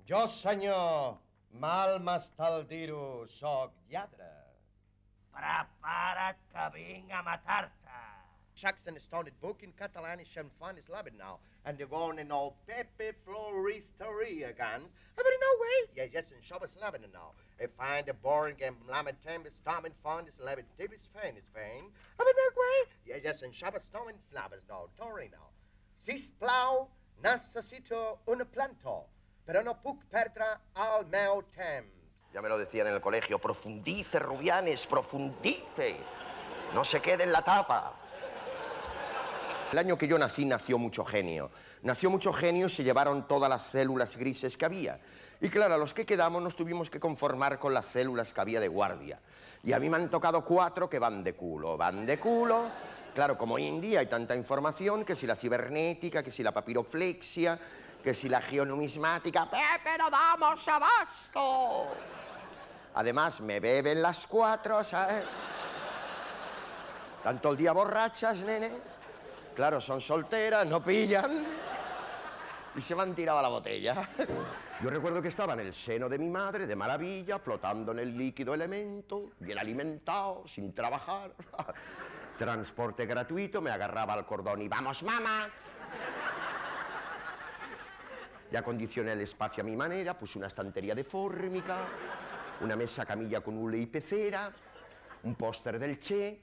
Jo, senyor, mal m'està el dir-ho, soc lladre. Prepara't que vinc a matar-te. Jackson started book in Catalan and fun is loving now. And they're going in all Pepe Floristeria guns. But no way. Yeah, yes, and Shabbos loving now. I find the boring game Lamed Tem storming fun is loving Davis Fain is vain. But no way. Yeah, yes, and Shabbos storming flowers now. Torino. Sisplau, necessito un planto. Pero no puc perdre el meu temps. Ya me lo decían en el colegio, profundice, Rubianes, profundice. No se quede en la tapa. El año que yo nací nació mucho genio. Nació mucho genio y se llevaron todas las células grises que había. Y claro, a los que quedamos nos tuvimos que conformar con las células que había de guardia. Y a mí me han tocado 4 que van de culo. Van de culo. Claro, como hoy en día hay tanta información, que si la cibernética, que si la papiroflexia, que si la geonumismática, ¡Pepe, no damos abasto! Además, me beben las 4, ¿sabes? Tanto el día borrachas, nene. Claro, son solteras, no pillan. Y se me han tirado a la botella. Yo recuerdo que estaba en el seno de mi madre, de maravilla, flotando en el líquido elemento, bien alimentado, sin trabajar. Transporte gratuito, me agarraba al cordón y ¡vamos, mamá! Ya acondicioné el espacio a mi manera, puse una estantería de fórmica, una mesa camilla con hule y pecera, un póster del Che,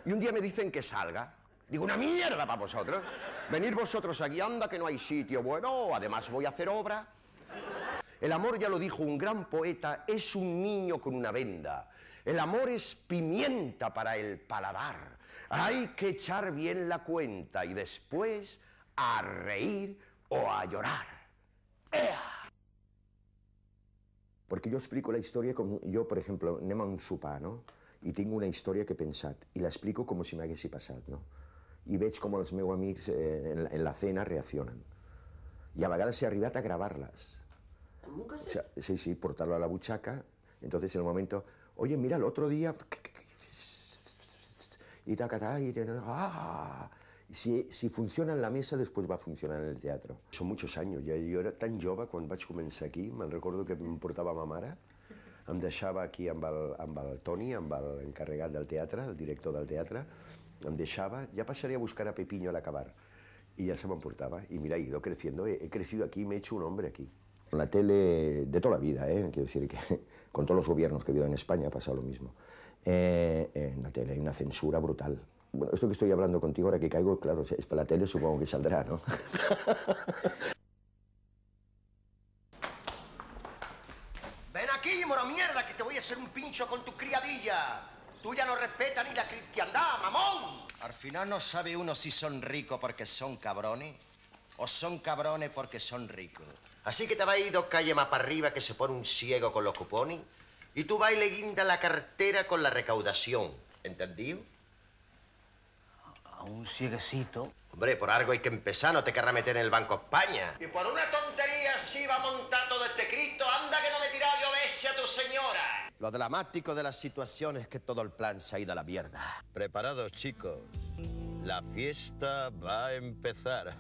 y un día me dicen que salga. Digo, una mierda para vosotros. Venir vosotros aquí, anda que no hay sitio. Bueno, además voy a hacer obra. El amor, ya lo dijo un gran poeta, es un niño con una venda. El amor es pimienta para el paladar. Hay que echar bien la cuenta y después a reír o a llorar. ¡Ea! Perquè jo explico la història com... Jo, per exemple, anem a un sopar, no? I tinc una història que he pensat i l'explico com si m'haguessi passat, no? I veig com els meus amics en la cena reaccionen. I a vegades he arribat a gravar-les. ¿En un cassette? Sí, sí, portarlo a la buchaca. Entonces, en el momento, oye, mira, el otro día... Y tacatá, y... ¡Ah! Si funciona en la mesa, després va funcionar en el teatre. Són muchos años. Jo era tan jove quan vaig començar aquí. Me'n recordo que em portava ma mare, em deixava aquí amb el Toni, amb l'encarregat del teatre, el director del teatre, em deixava, ja passaré a buscar a Pepiño al acabar. Y ya se me emportaba. Y mira, he ido creciendo, he crecido aquí, me he hecho un hombre aquí. La tele de toda la vida, quiero decir que con todos los gobiernos que ha habido en España ha pasado lo mismo. En la tele hay una censura brutal. Bueno, esto que estoy hablando contigo ahora que caigo, claro, es para la tele, supongo que saldrá, ¿no? Ven aquí, moro mierda, que te voy a hacer un pincho con tu criadilla. Tú ya no respetas ni la cristiandad, mamón. Al final no sabe uno si son ricos porque son cabrones o son cabrones porque son ricos. Así que te va a ir 2 calles más para arriba que se pone un ciego con los cupones y tú vas y le guindas la cartera con la recaudación. ¿Entendido? A un cieguecito. Hombre, por algo hay que empezar, no te querrá meter en el Banco España. Y por una tontería así va a montar todo este Cristo. Anda que no me he tirado yo veces a tu señora. Lo dramático de la situación es que todo el plan se ha ido a la mierda. Preparados, chicos. La fiesta va a empezar.